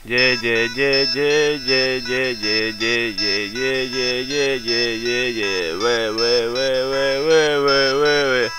Yeah, yeah, yeah, yeah, yeah, yeah, yeah, yeah, yeah, yeah, yeah, yeah, yeah, yeah, we.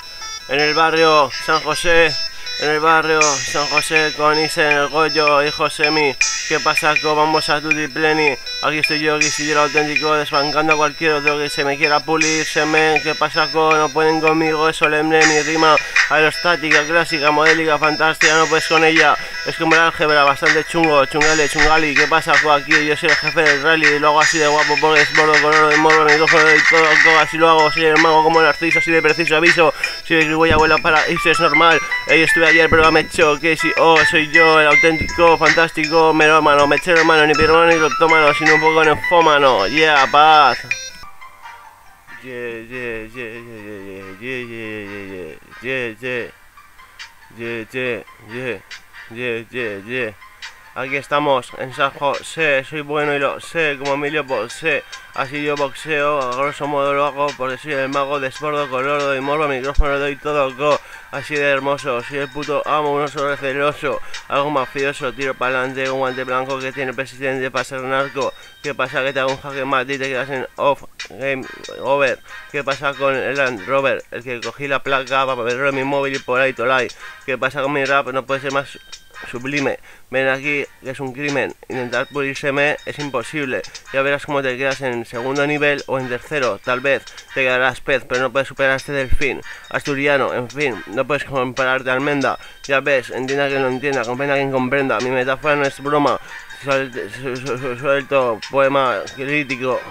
En el barrio San José, en el barrio San José con Isen, el Goyo y Josemi. ¿Qué pasa? Vamos a Tutti Pleni. Aquí estoy yo, el auténtico, desbancando a cualquier otro que se me quiera pulir. ¿Qué pasa? No pueden conmigo, es solemne, mi rima aerostática, clásica, modélica, fantástica, no puedes con ella. Es como el álgebra, bastante chungo, chungali. ¿Qué pasa? Aquí yo soy el jefe del rally y lo hago así de guapo porque es bordo con oro de morro, micrófono y todo, así lo hago. Soy el mago como el narciso, así de preciso aviso. Si ves que voy a vuelo para irse es normal. Estuve ayer pero me he hecho que si soy yo el auténtico, fantástico, melómano, mechero hermano, ni piromano ni cleptómano, sino un poco nefómano. Yeah, paz. Yeah, yeah, yeah, yeah, yeah, yeah, yeah, yeah, yeah, yeah, yeah, yeah, yeah, yeah. Aquí estamos en San José, soy bueno y lo sé, como Emilio Bosé. Así yo boxeo, a grosso modo lo hago porque soy el mago, desbordo con oro y morbo, micrófono doy todo así de hermoso, soy el puto amo, uno solo celoso, algo mafioso, tiro para adelante, un guante blanco que tiene el presidente para ser narco. ¿Qué pasa? Que te hago un jaque mate y te quedas en off, game over. ¿Qué pasa con el Land Rover? El que cogí la placa para verlo en mi móvil y por ahí tolai. ¿Qué pasa con mi rap? No puede ser más sublime. Ven aquí, que es un crimen. Intentar pulírseme es imposible. Ya verás cómo te quedas en segundo nivel o en tercero. Tal vez te quedarás pez, pero no puedes superar este delfín asturiano. En fin, no puedes compararte a almendra. Ya ves, entienda quien lo entienda, comprenda quien comprenda. Mi metáfora no es broma. Suelto poema crítico.